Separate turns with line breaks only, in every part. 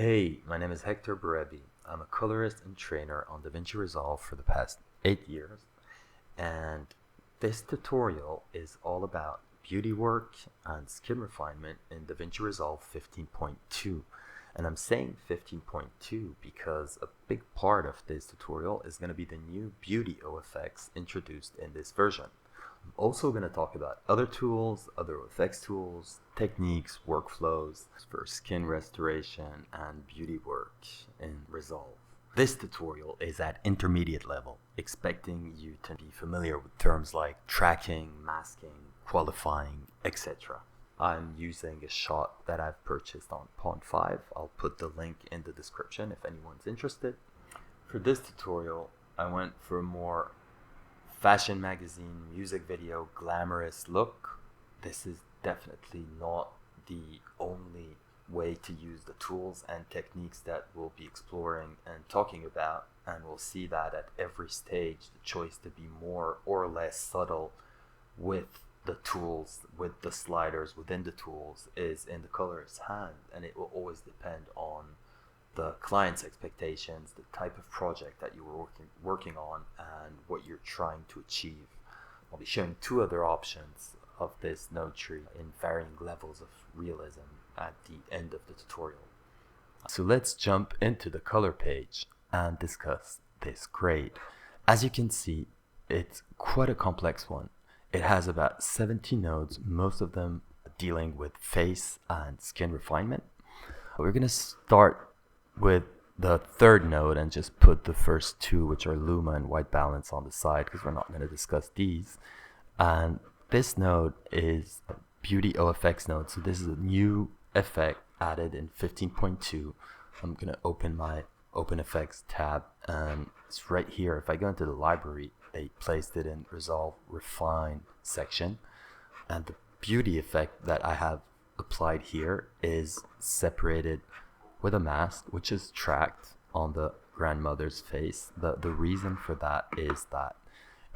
Hey, my name is Hector Berrebi. I'm a colorist and trainer on DaVinci Resolve for the past 8 years, and this tutorial is all about beauty work and skin refinement in DaVinci Resolve 15.2. And I'm saying 15.2 because a big part of this tutorial is going to be the new beauty OFX introduced in this version. I'm also going to talk about other tools, other OFX tools, techniques, workflows for skin restoration and beauty work in Resolve. This tutorial is at intermediate level, expecting you to be familiar with terms like tracking, masking, qualifying, etc. I'm using a shot that I've purchased on Pond 5. I'll put the link in the description if anyone's interested. For this tutorial, I went for a more fashion magazine, music video, glamorous look. This is definitely not the only way to use the tools and techniques that we'll be exploring and talking about, and we'll see that at every stage the choice to be more or less subtle with the tools, with the sliders within the tools, is in the colorist's hand, and it will always depend on the client's expectations, the type of project that you were working on, and what you're trying to achieve. I'll be showing two other options of this node tree in varying levels of realism at the end of the tutorial. So let's jump into the color page and discuss this grade. As you can see, it's quite a complex one. It has about 70 nodes, most of them dealing with face and skin refinement. We're going to start with the third node and just put the first two, which are Luma and white balance, on the side because we're not going to discuss these. And this node is a beauty OFX node. So this is a new effect added in 15.2. I'm going to open my OpenFX tab, and it's right here. If I go into the library, they placed it in Resolve Refine section, and the beauty effect that I have applied here is separated with a mask, which is tracked on the grandmother's face. The reason for that is that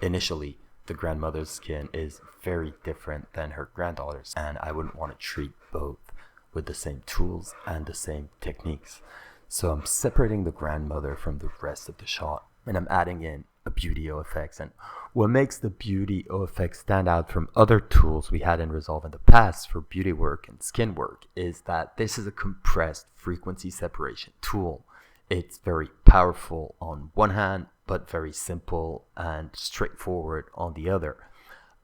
initially the grandmother's skin is very different than her granddaughter's, and I wouldn't want to treat both with the same tools and the same techniques. So I'm separating the grandmother from the rest of the shot, and I'm adding in a beauty OFX. And what makes the beauty OFX stand out from other tools we had in Resolve in the past for beauty work and skin work is that this is a compressed frequency separation tool. It's very powerful on one hand, but very simple and straightforward on the other.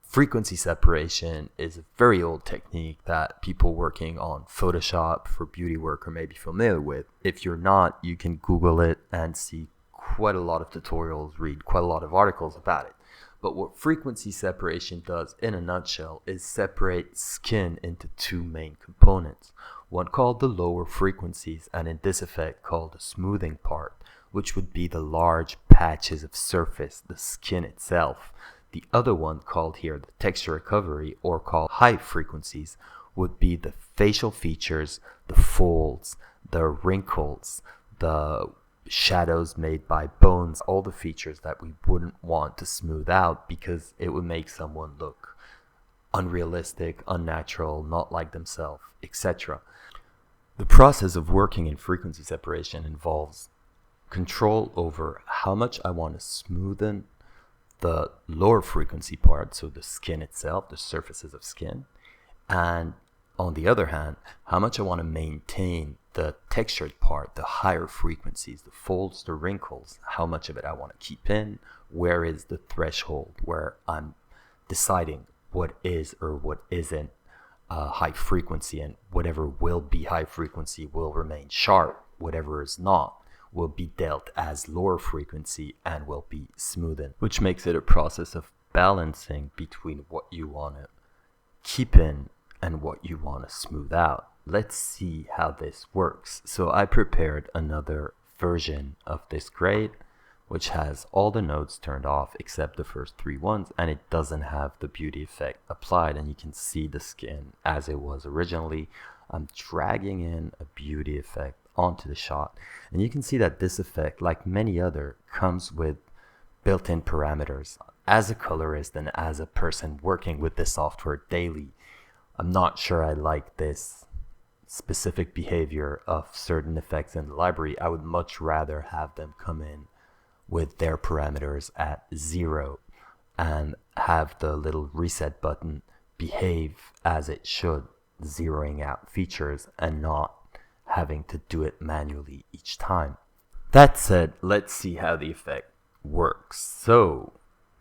Frequency separation is a very old technique that people working on Photoshop for beauty work are maybe familiar with. If you're not, you can Google it and see quite a lot of tutorials, read quite a lot of articles about it. But what frequency separation does in a nutshell is separate skin into two main components, one called the lower frequencies, and in this effect called the smoothing part, which would be the large patches of surface, the skin itself. The other one, called here the texture recovery, or called high frequencies, would be the facial features, the folds, the wrinkles, the shadows made by bones, all the features that we wouldn't want to smooth out because it would make someone look unrealistic, unnatural, not like themselves, etc. The process of working in frequency separation involves control over how much I want to smoothen the lower frequency part, so the skin itself, the surfaces of skin, and on the other hand, how much I want to maintain the textured part, the higher frequencies, the folds, the wrinkles, how much of it I want to keep in, where is the threshold where I'm deciding what is or what isn't high frequency, and whatever will be high frequency will remain sharp, whatever is not will be dealt as lower frequency and will be smoothened, which makes it a process of balancing between what you want to keep in and what you want to smooth out. Let's see how this works. So I prepared another version of this grade, which has all the nodes turned off except the first three ones, and it doesn't have the beauty effect applied, and you can see the skin as it was originally. I'm dragging in a beauty effect onto the shot, and you can see that this effect, like many other, comes with built-in parameters. As a colorist and as a person working with this software daily, I'm not sure I like this specific behavior of certain effects in the library, I would much rather have them come in with their parameters at 0 and have the little reset button behave as it should, zeroing out features and not having to do it manually each time. That said, let's see how the effect works. So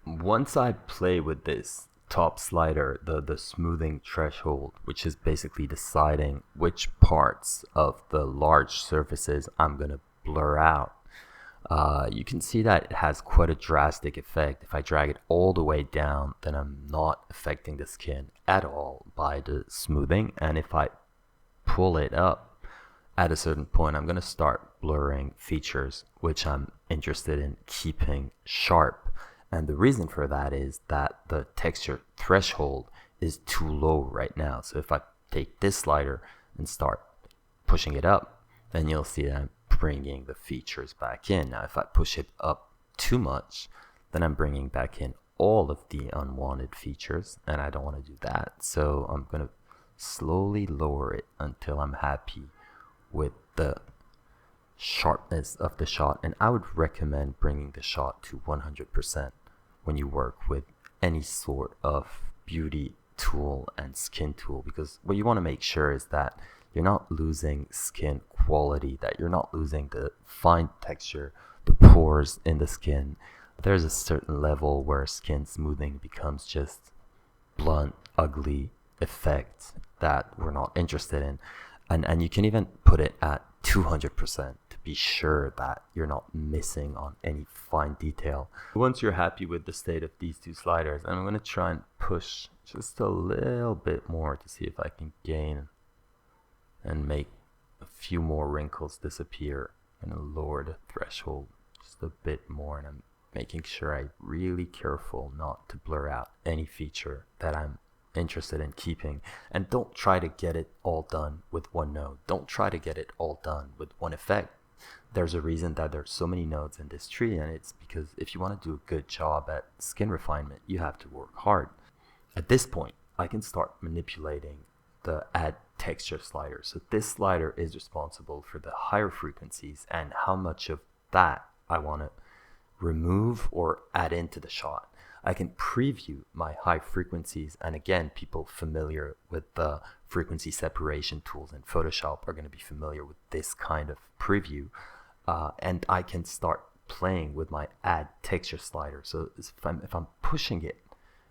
once I play with this top slider, the smoothing threshold, which is basically deciding which parts of the large surfaces I'm going to blur out, you can see that it has quite a drastic effect. If I drag it all the way down, then I'm not affecting the skin at all by the smoothing. And if I pull it up at a certain point, I'm going to start blurring features which I'm interested in keeping sharp. And the reason for that is that the texture threshold is too low right now. So if I take this slider and start pushing it up, then you'll see that I'm bringing the features back in. Now if I push it up too much, then I'm bringing back in all of the unwanted features, and I don't want to do that. So I'm going to slowly lower it until I'm happy with the sharpness of the shot. And I would recommend bringing the shot to 100% when you work with any sort of beauty tool and skin tool, because what you want to make sure is that you're not losing skin quality, that you're not losing the fine texture, the pores in the skin. There's a certain level where skin smoothing becomes just blunt, ugly effect that we're not interested in. And you can even put it at 200% to be sure that you're not missing on any fine detail. Once you're happy with the state of these two sliders, I'm going to try and push just a little bit more to see if I can gain and make a few more wrinkles disappear. I'm going to lower the threshold just a bit more, and I'm making sure I'm really careful not to blur out any feature that I'm interested in keeping. And don't try to get it all done with one node. Don't try to get it all done with one effect. There's a reason that there's so many nodes in this tree, and it's because if you want to do a good job at skin refinement, you have to work hard. At this point, I can start manipulating the add texture slider. So this slider is responsible for the higher frequencies and how much of that I want to remove or add into the shot. I can preview my high frequencies, and again, people familiar with the frequency separation tools in Photoshop are going to be familiar with this kind of preview, and I can start playing with my add texture slider. So if I'm pushing it,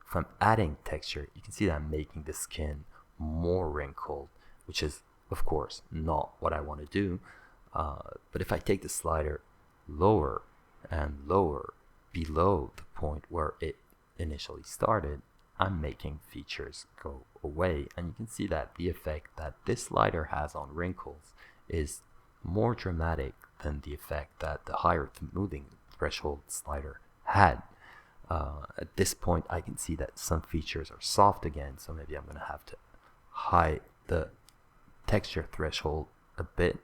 if I'm adding texture, you can see that I'm making the skin more wrinkled, which is of course not what I want to do. But if I take the slider lower and lower below the point where it initially started, I'm making features go away. And you can see that the effect that this slider has on wrinkles is more dramatic than the effect that the higher smoothing threshold slider had. At this point, I can see that some features are soft again, so maybe I'm going to have to hide the texture threshold a bit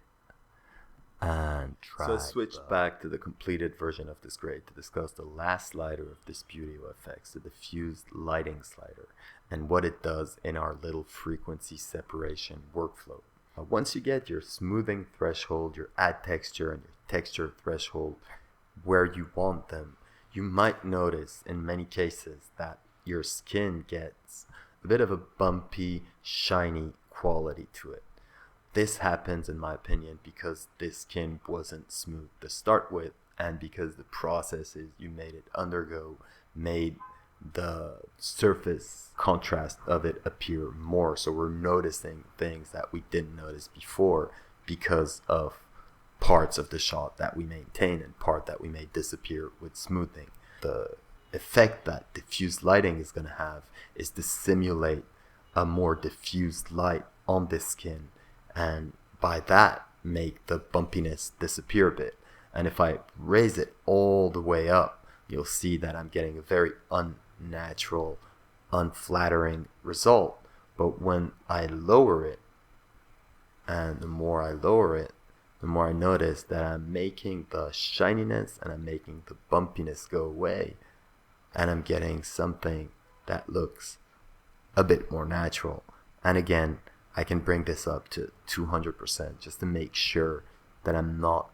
and try. So switch back to the completed version of this grade to discuss the last slider of this Beauty OFX, the diffused lighting slider, and what it does in our little frequency separation workflow. Once you get your smoothing threshold, your add texture, and your texture threshold where you want them, you might notice in many cases that your skin gets a bit of a bumpy, shiny quality to it. This happens, in my opinion, because this skin wasn't smooth to start with, and because the processes you made it undergo made the surface contrast of it appear more. So we're noticing things that we didn't notice before because of parts of the shot that we maintain and part that we may disappear with smoothing. The effect that diffused lighting is going to have is to simulate a more diffused light on this skin, and by that make the bumpiness disappear a bit. And if I raise it all the way up, you'll see that I'm getting a very unnatural, unflattering result. But when I lower it, and the more I lower it, the more I notice that I'm making the shininess and I'm making the bumpiness go away, and I'm getting something that looks a bit more natural. And again, I can bring this up to 200% just to make sure that I'm not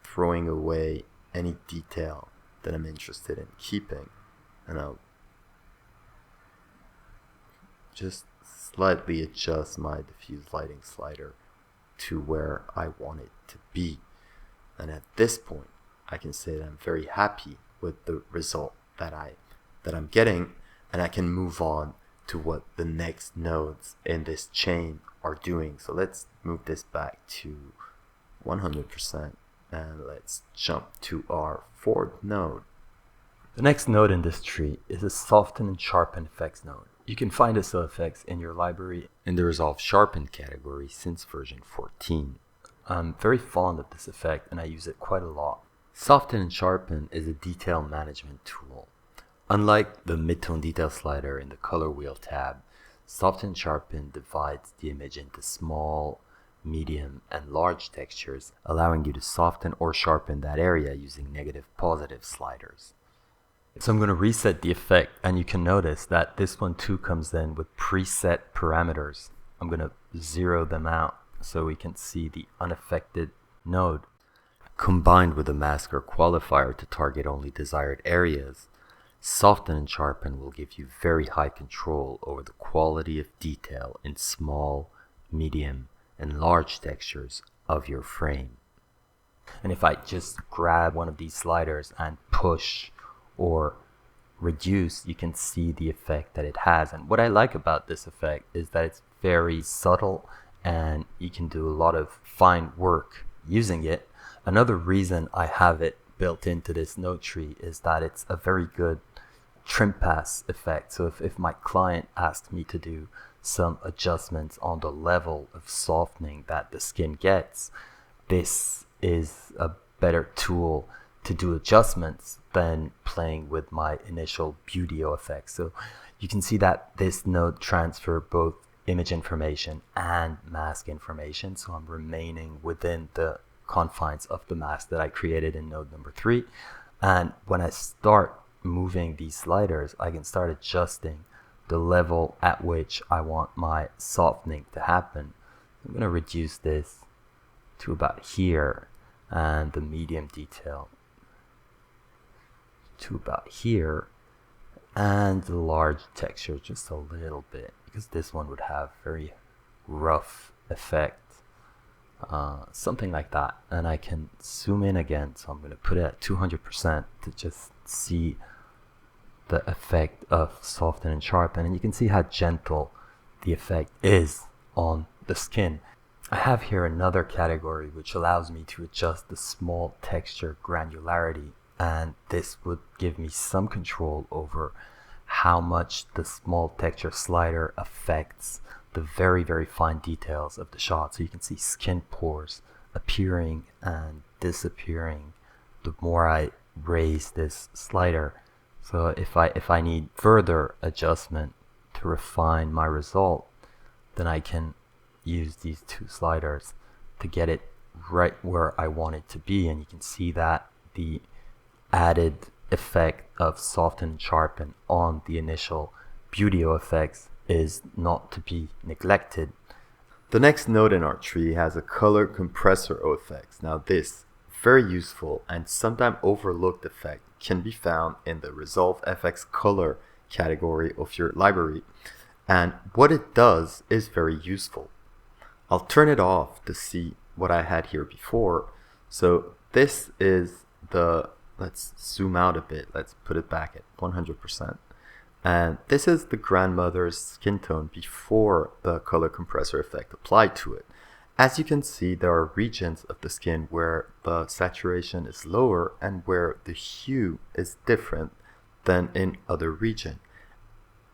throwing away any detail that I'm interested in keeping. And I'll just slightly adjust my diffuse lighting slider to where I want it to be. And at this point, I can say that I'm very happy with the result that I'm getting, and I can move on to what the next nodes in this chain are doing. So let's move this back to 100% and let's jump to our fourth node. The next node in this tree is a Soften and Sharpen effects node. You can find this OFX in your library in the Resolve Sharpen category since version 14. I'm very fond of this effect and I use it quite a lot. Soften and Sharpen is a detail management tool. Unlike the midtone detail slider in the color wheel tab, Soften and Sharpen divides the image into small, medium, and large textures, allowing you to soften or sharpen that area using negative, positive sliders. So I'm going to reset the effect, and you can notice that this one too comes in with preset parameters. I'm going to zero them out so we can see the unaffected node. Combined with a mask or qualifier to target only desired areas, Soften and Sharpen will give you very high control over the quality of detail in small, medium, and large textures of your frame. And if I just grab one of these sliders and push or reduce, you can see the effect that it has. And what I like about this effect is that it's very subtle and you can do a lot of fine work using it. Another reason I have it built into this node tree is that it's a very good trim pass effect. So if my client asks me to do some adjustments on the level of softening that the skin gets, this is a better tool to do adjustments than playing with my initial beauty OFX. So you can see that this node transfer both image information and mask information. So I'm remaining within the confines of the mask that I created in node number 3. And when I start moving these sliders, I can start adjusting the level at which I want my softening to happen. I'm going to reduce this to about here and the medium detail to about here and the large texture just a little bit, because this one would have very rough effect, something like that. And I can zoom in again, so I'm going to put it at 200% to just see the effect of Soften and Sharpen, and you can see how gentle the effect is on the skin. I have here another category which allows me to adjust the small texture granularity, and this would give me some control over how much the small texture slider affects the very, very fine details of the shot. So you can see skin pores appearing and disappearing the more I raise this slider. So if I need further adjustment to refine my result, then I can use these two sliders to get it right where I want it to be. And you can see that the added effect of Soften and Sharpen on the initial beauty OFX is not to be neglected. The next node in our tree has a color compressor OFX. Now this very useful and sometimes overlooked effect can be found in the Resolve FX color category of your library, and what it does is very useful. I'll turn it off to see what I had here before. So this is the, let's zoom out a bit, let's put it back at 100%. And this is the grandmother's skin tone before the color compressor effect applied to it. As you can see, there are regions of the skin where the saturation is lower and where the hue is different than in other regions.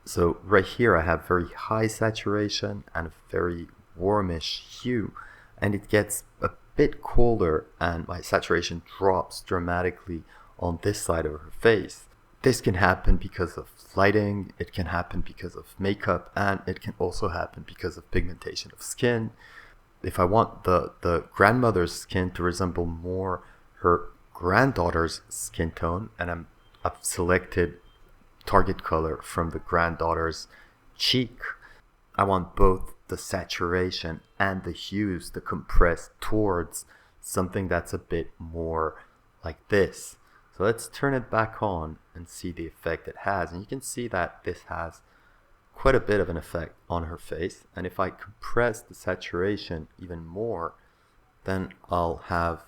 So right here I have very high saturation and a very warmish hue, and it gets a bit colder and my saturation drops dramatically on this side of her face. This can happen because of lighting, it can happen because of makeup, and it can also happen because of pigmentation of skin. If I want the grandmother's skin to resemble more her granddaughter's skin tone, and I've selected target color from the granddaughter's cheek, I want both the saturation and the hues to compress towards something that's a bit more like this. So let's turn it back on and see the effect it has. And you can see that this has quite a bit of an effect on her face. And if I compress the saturation even more, then I'll have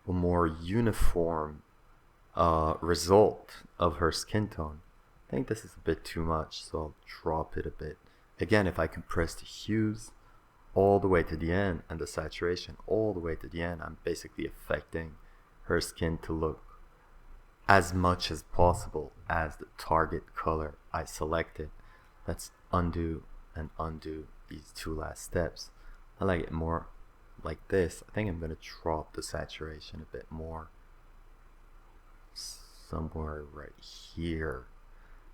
a more uniform result of her skin tone. I think this is a bit too much, so I'll drop it a bit. Again, if I compress the hues all the way to the end and the saturation all the way to the end, I'm basically affecting her skin to look as much as possible as the target color I selected. Let's undo and undo these two last steps. I like it more like this. I think I'm going to drop the saturation a bit more, somewhere right here.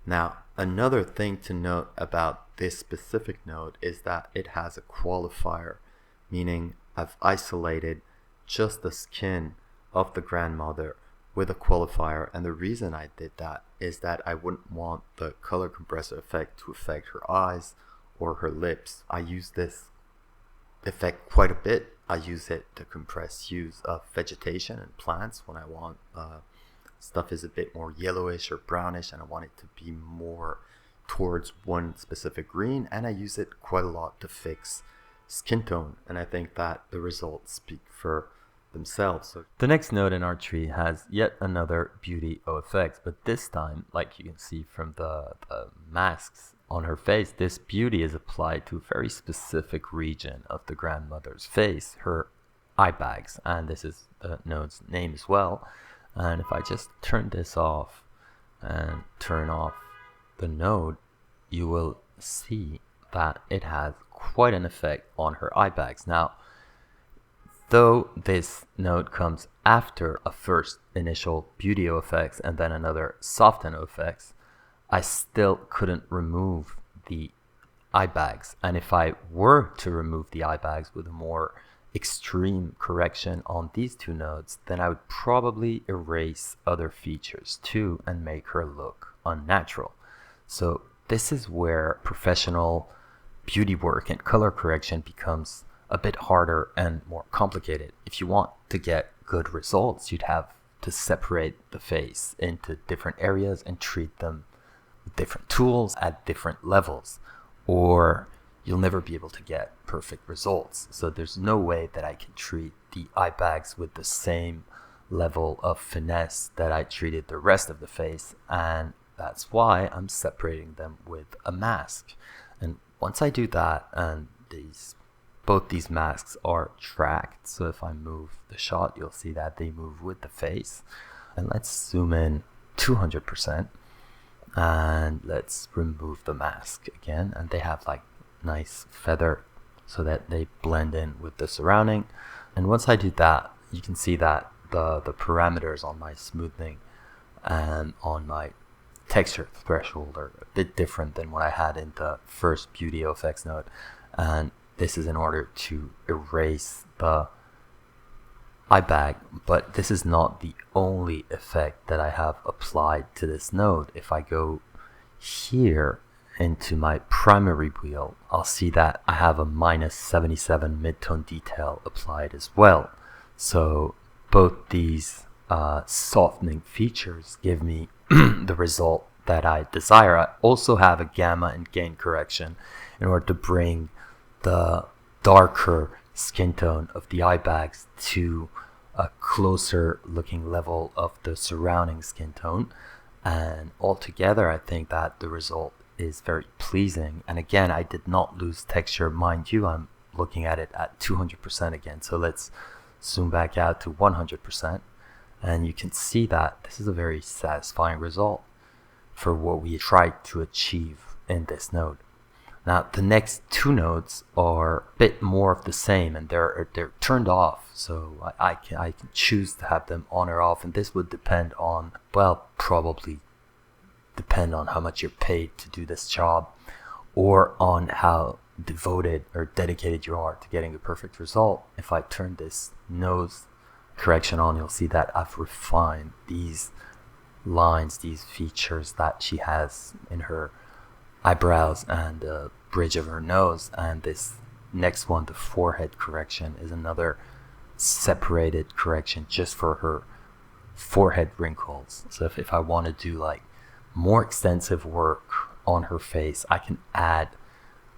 Now, another thing to note about this specific node is that it has a qualifier, meaning I've isolated just the skin of the grandmother with a qualifier, and the reason I did that is that I wouldn't want the color compressor effect to affect her eyes or her lips. I use this effect quite a bit. I use it to compress hues of vegetation and plants when I want stuff is a bit more yellowish or brownish and I want it to be more towards one specific green, and I use it quite a lot to fix skin tone, and I think that the results speak for themselves. So the next node in our tree has yet another beauty OFX, but this time, like you can see from the masks on her face, this beauty is applied to a very specific region of the grandmother's face, her eye bags, and this is the node's name as well. And if I just turn this off and turn off the node, you will see that it has quite an effect on her eye bags. Now, though this node comes after a first initial beauty OFX and then another soften OFX, I still couldn't remove the eye bags. And if I were to remove the eye bags with a more extreme correction on these two nodes, then I would probably erase other features too and make her look unnatural. So this is where professional beauty work and color correction becomes a bit harder and more complicated. If you want to get good results, you'd have to separate the face into different areas and treat them with different tools at different levels, or you'll never be able to get perfect results. So there's no way that I can treat the eye bags with the same level of finesse that I treated the rest of the face, and that's why I'm separating them with a mask. And once I do that, and both these masks are tracked, so if I move the shot, you'll see that they move with the face. And let's zoom in 200%, and let's remove the mask again, and they have like nice feather so that they blend in with the surrounding. And once I do that, you can see that the parameters on my smoothing and on my texture threshold are a bit different than what I had in the first beauty OFX node, and this is in order to erase the eye bag, but this is not the only effect that I have applied to this node. If I go here into my primary wheel, I'll see that I have a -77 midtone detail applied as well. So both these softening features give me the result that I desire. I also have a gamma and gain correction in order to bring the darker skin tone of the eye bags to a closer looking level of the surrounding skin tone, and altogether I think that the result is very pleasing. And again, I did not lose texture, mind you. I'm looking at it at 200% again, so let's zoom back out to 100%, and you can see that this is a very satisfying result for what we tried to achieve in this node. Now the next two nodes are a bit more of the same, and they're turned off, so I can choose to have them on or off, and this would depend on, well, probably depend on how much you're paid to do this job, or on how devoted or dedicated you are to getting a perfect result. If I turn this nose correction on, you'll see that I've refined these lines, these features that she has in her eyebrows and the bridge of her nose, and this next one, the forehead correction, is another separated correction just for her forehead wrinkles. So if I want to do like more extensive work on her face, I can add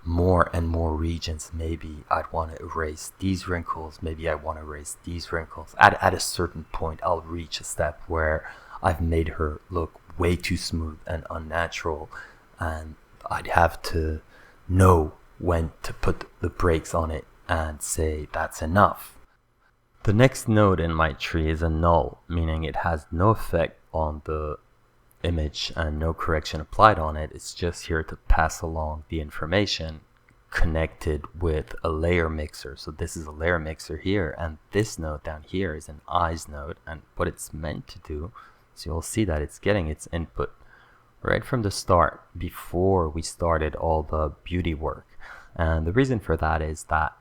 more and more regions. Maybe I'd want to erase these wrinkles, maybe I want to erase these wrinkles. At a certain point, I'll reach a step where I've made her look way too smooth and unnatural, and I'd have to know when to put the brakes on it and say that's enough. The next node in my tree is a null, meaning it has no effect on the image and no correction applied on it. It's just here to pass along the information connected with a layer mixer. So this is a layer mixer here, and this node down here is an eyes node, and what it's meant to do, so you'll see that it's getting its input right from the start before we started all the beauty work. And the reason for that is that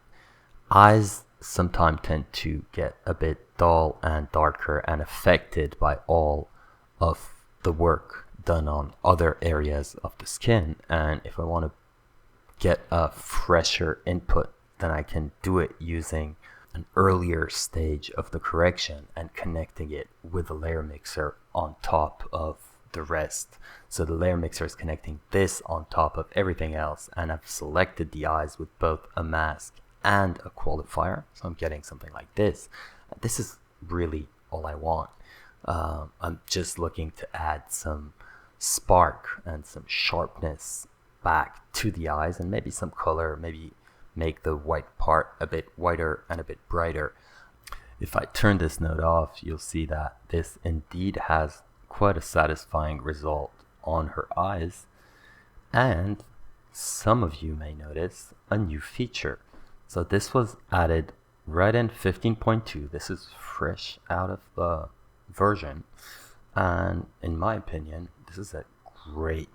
eyes sometimes tend to get a bit dull and darker and affected by all of the work done on other areas of the skin. And if I want to get a fresher input, then I can do it using an earlier stage of the correction and connecting it with a layer mixer on top of the rest. So the layer mixer is connecting this on top of everything else, and I've selected the eyes with both a mask and a qualifier, so I'm getting something like this. This is really all I want. I'm just looking to add some spark and some sharpness back to the eyes, and maybe some color, maybe make the white part a bit whiter and a bit brighter. If I turn this node off, you'll see that this indeed has quite a satisfying result on her eyes, and some of you may notice a new feature. So this was added right in 15.2. This is fresh out of the version, and in my opinion, this is a great,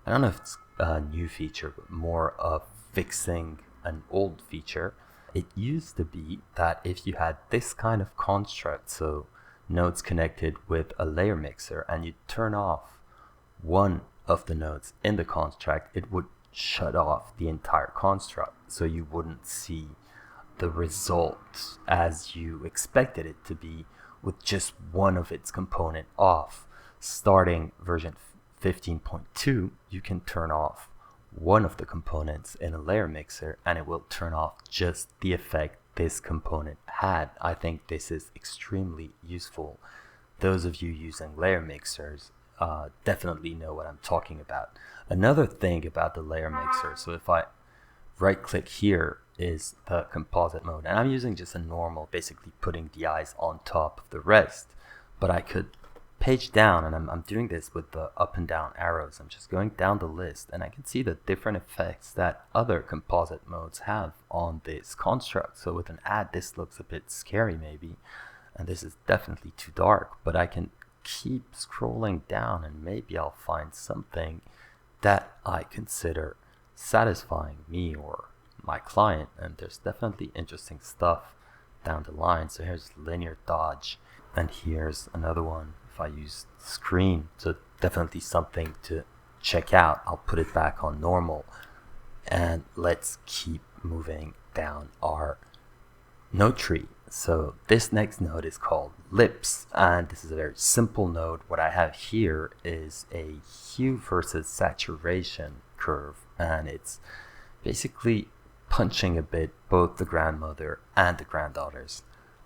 I don't know if it's a new feature, but more of fixing an old feature. It used to be that if you had this kind of construct, so nodes connected with a layer mixer, and you turn off one of the nodes in the construct, it would shut off the entire construct, so you wouldn't see the result as you expected it to be with just one of its component off. Starting version 15.2, you can turn off one of the components in a layer mixer, and it will turn off just the effect this component had. I think this is extremely useful. Those of you using layer mixers definitely know what I'm talking about. Another thing about the layer mixer, so if I right click here, is the composite mode, and I'm using just a normal, basically putting the eyes on top of the rest, but I could page down, and I'm doing this with the up and down arrows. I'm just going down the list, and I can see the different effects that other composite modes have on this construct. So with an add, this looks a bit scary maybe, and this is definitely too dark, but I can keep scrolling down and maybe I'll find something that I consider satisfying me or my client, and there's definitely interesting stuff down the line. So here's linear dodge, and here's another one. If I use screen, so definitely something to check out. I'll put it back on normal, and let's keep moving down our node tree. So this next node is called lips, and this is a very simple node. What I have here is a hue versus saturation curve, and it's basically punching a bit both the grandmother and the granddaughter's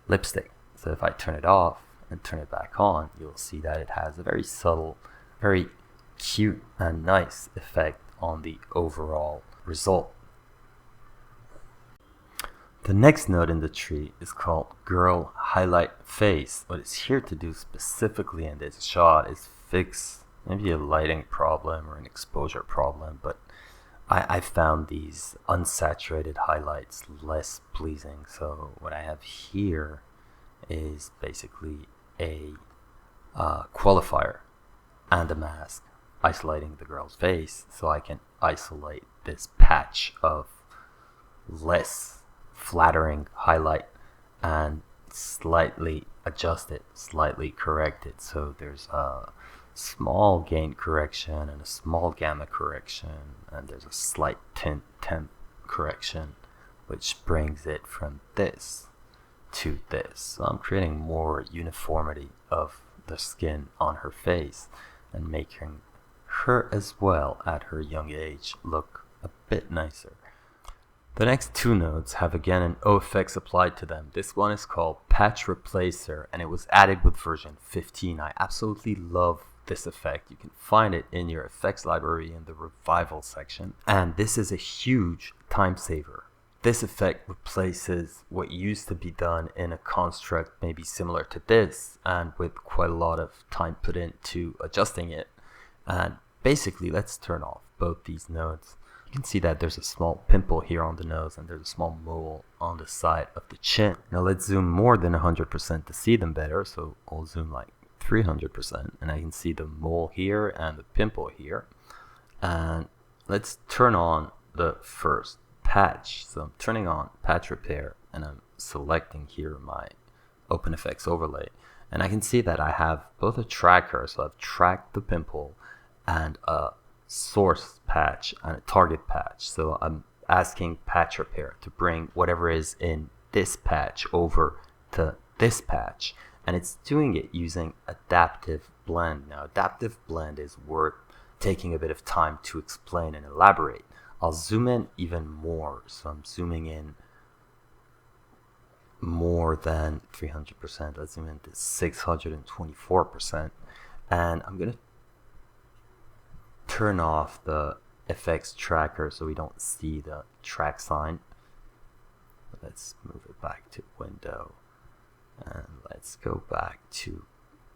lipstick. So if I turn it off and turn it back on, you'll see that it has a very subtle, very cute and nice effect on the overall result. The next node in the tree is called girl highlight face. What it's here to do specifically in this shot is fix maybe a lighting problem or an exposure problem, but I found these unsaturated highlights less pleasing. So what I have here is basically a qualifier and a mask isolating the girl's face, so I can isolate this patch of less flattering highlight and slightly adjust it, slightly correct it. So there's a small gain correction and a small gamma correction, and there's a slight tint temp correction which brings it from this to this. So I'm creating more uniformity of the skin on her face and making her as well at her young age look a bit nicer. The next two nodes have again an OFX applied to them. This one is called Patch Replacer and it was added with version 15. I absolutely love this effect. You can find it in your effects library in the revival section. And this is a huge time saver. This effect replaces what used to be done in a construct maybe similar to this and with quite a lot of time put into adjusting it. And basically, let's turn off both these nodes. You can see that there's a small pimple here on the nose and there's a small mole on the side of the chin. Now let's zoom more than 100% to see them better. So I'll zoom like 300% and I can see the mole here and the pimple here. And let's turn on the first patch. So I'm turning on patch repair and I'm selecting here my OpenFX overlay. And I can see that I have both a tracker, so I've tracked the pimple, and a source patch and a target patch. So I'm asking patch repair to bring whatever is in this patch over to this patch. And it's doing it using adaptive blend. Now, adaptive blend is worth taking a bit of time to explain and elaborate. I'll zoom in even more. So I'm zooming in more than 300%. Let's zoom into 624%. And I'm going to turn off the FX tracker so we don't see the track sign. Let's move it back to window. And let's go back to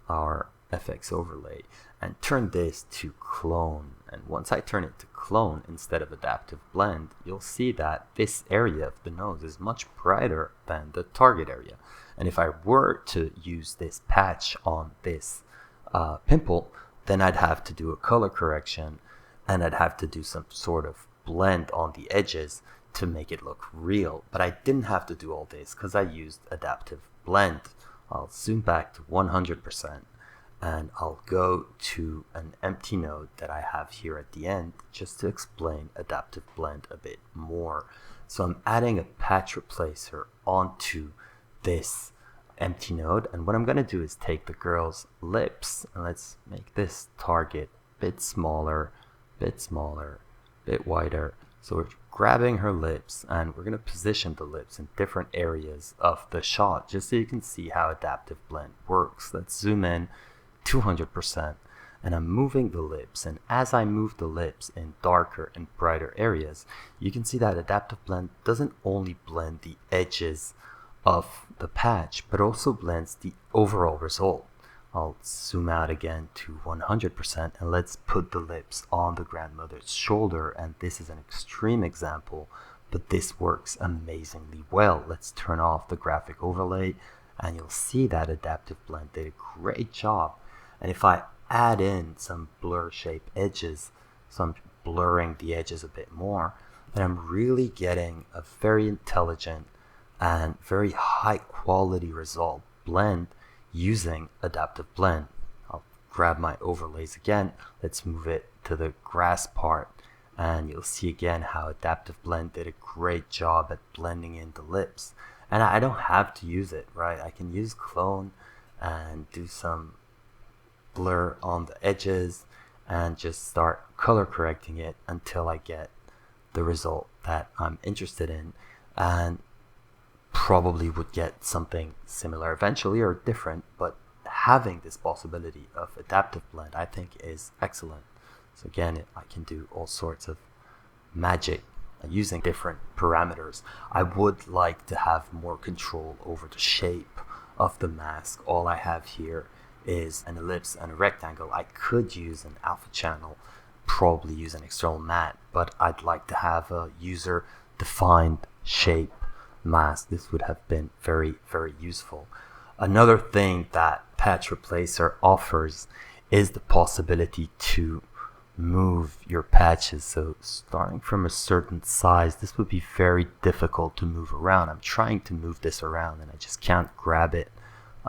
our FX overlay and turn this to clone. And once I turn it to clone instead of adaptive blend, you'll see that this area of the nose is much brighter than the target area. And if I were to use this patch on this pimple, then I'd have to do a color correction and I'd have to do some sort of blend on the edges to make it look real. But I didn't have to do all this because I used adaptive blend. I'll zoom back to 100%. And I'll go to an empty node that I have here at the end just to explain adaptive blend a bit more. So I'm adding a patch replacer onto this empty node, and what I'm going to do is take the girl's lips and let's make this target a bit smaller, bit wider. So we're grabbing her lips and we're going to position the lips in different areas of the shot just so you can see how adaptive blend works. Let's zoom in 200% and I'm moving the lips, and as I move the lips in darker and brighter areas, you can see that adaptive blend doesn't only blend the edges of the patch but also blends the overall result. I'll zoom out again to 100% and let's put the lips on the grandmother's shoulder, and this is an extreme example but this works amazingly well. Let's turn off the graphic overlay and you'll see that adaptive blend did a great job. And if I add in some blur shape edges, so I'm blurring the edges a bit more, then I'm really getting a very intelligent and very high quality result blend using adaptive blend. I'll grab my overlays again. Let's move it to the grass part and you'll see again how adaptive blend did a great job at blending in the lips. And I don't have to use it, right? I can use clone and do some blur on the edges and just start color correcting it until I get the result that I'm interested in, and probably would get something similar eventually or different, but having this possibility of adaptive blend I think is excellent. So again, I can do all sorts of magic using different parameters. I would like to have more control over the shape of the mask. All I have here is an ellipse and a rectangle. I could use an alpha channel, probably use an external matte, but I'd like to have a user defined shape mask. This would have been very, very useful. Another thing that Patch Replacer offers is the possibility to move your patches. So starting from a certain size, this would be very difficult to move around. I'm trying to move this around and I just can't grab it.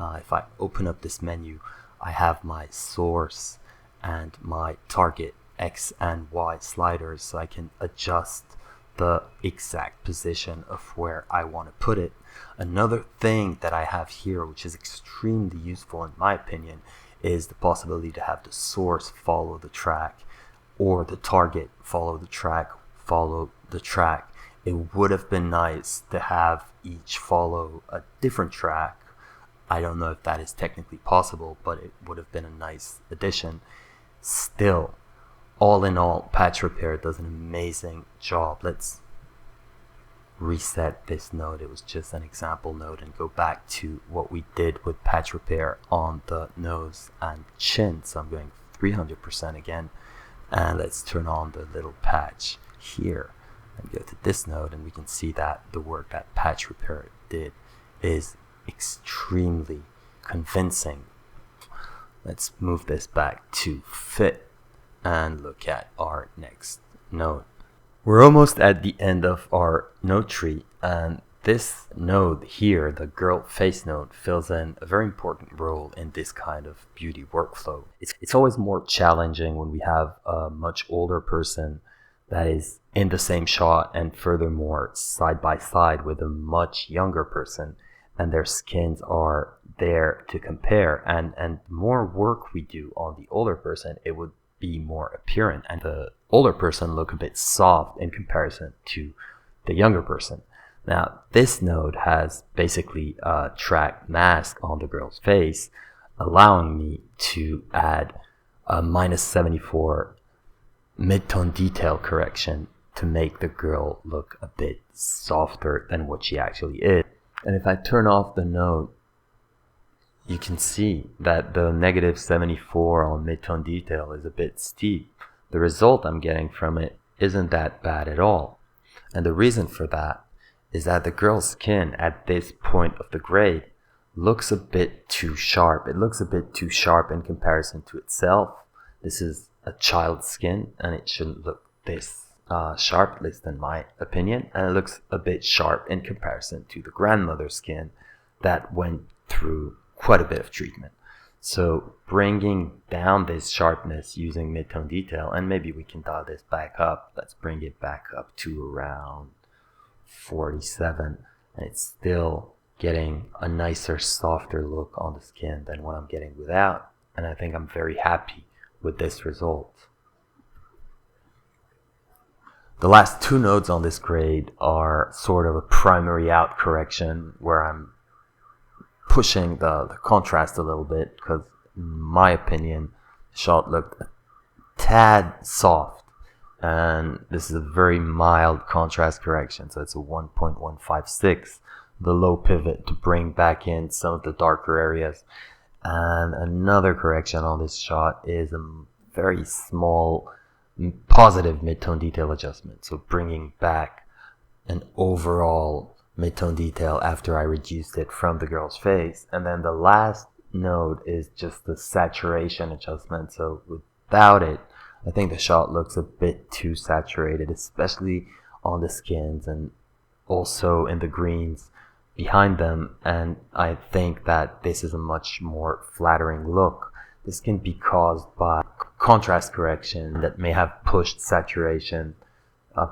If I open up this menu, I have my source and my target X and Y sliders, so I can adjust the exact position of where I want to put it. Another thing that I have here, which is extremely useful in my opinion, is the possibility to have the source follow the track, or the target follow the track. It would have been nice to have each follow a different track. I don't know if that is technically possible, but it would have been a nice addition. Still, all in all, Patch Repair does an amazing job. Let's reset this node. It was just an example node, and go back to what we did with Patch Repair on the nose and chin. So I'm going 300% again, and let's turn on the little patch here and go to this node, and we can see that the work that Patch Repair did is extremely convincing. Let's move this back to fit and look at our next node. We're almost at the end of our node tree, and this node here, the girl face node, fills in a very important role in this kind of beauty workflow. It's always more challenging when we have a much older person that is in the same shot, and furthermore side by side with a much younger person, and their skins are there to compare, and the more work we do on the older person, it would be more apparent, and the older person look a bit soft in comparison to the younger person. Now this node has basically a track mask on the girl's face, allowing me to add a -74 mid-tone detail correction to make the girl look a bit softer than what she actually is. And if I turn off the node, you can see that the -74 on mid-tone detail is a bit steep. The result I'm getting from it isn't that bad at all. And the reason for that is that the girl's skin at this point of the grade looks a bit too sharp. It looks a bit too sharp in comparison to itself. This is a child's skin, and it shouldn't look this sharp, at least in my opinion. And it looks a bit sharp in comparison to the grandmother's skin that went through quite a bit of treatment. So bringing down this sharpness using mid-tone detail, and maybe we can dial this back up. Let's bring it back up to around 47, and it's still getting a nicer, softer look on the skin than what I'm getting without. And I think I'm very happy with this result. The last two nodes on this grade are sort of a primary out correction, where I'm pushing the contrast a little bit, because in my opinion the shot looked a tad soft, and this is a very mild contrast correction, so it's a 1.156, the low pivot to bring back in some of the darker areas. And another correction on this shot is a very small positive mid-tone detail adjustment, so bringing back an overall mid-tone detail after I reduced it from the girl's face. And then the last node is just the saturation adjustment. So without it, I think the shot looks a bit too saturated, especially on the skins and also in the greens behind them. And I think that this is a much more flattering look. This can be caused by contrast correction that may have pushed saturation a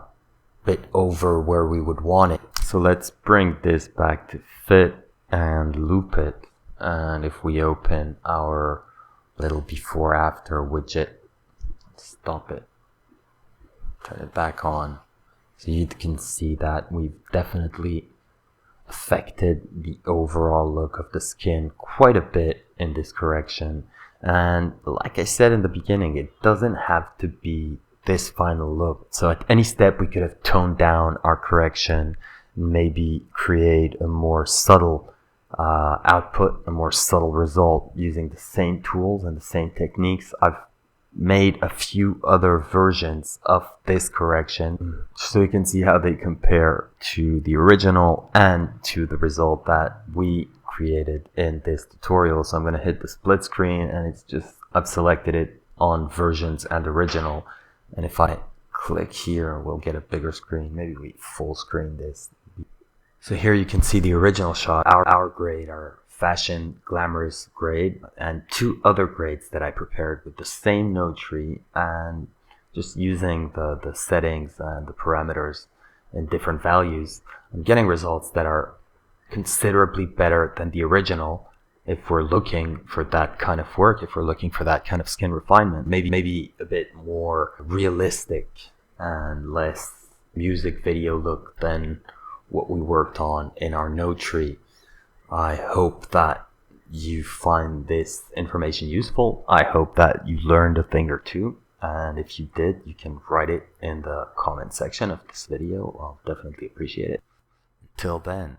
bit over where we would want it. So let's bring this back to fit and loop it. And if we open our little before after widget, stop it, turn it back on, so you can see that we've definitely affected the overall look of the skin quite a bit in this correction. And like I said in the beginning, it doesn't have to be this final look. So at any step we could have toned down our correction, maybe create a more subtle output, a more subtle result using the same tools and the same techniques. I've made a few other versions of this correction so you can see how they compare to the original and to the result that we created in this tutorial. So I'm going to hit the split screen, and it's just, I've selected it on versions and original. And if I click here, we'll get a bigger screen. Maybe we full screen this. So here you can see the original shot, our grade, our fashion glamorous grade, and two other grades that I prepared with the same node tree, and just using the settings and the parameters in different values, I'm getting results that are considerably better than the original. If we're looking for that kind of work, if we're looking for that kind of skin refinement, maybe a bit more realistic and less music video look than what we worked on in our node tree. I hope that you find this information useful. I hope that you learned a thing or two. And if you did, you can write it in the comment section of this video. I'll definitely appreciate it. Till then,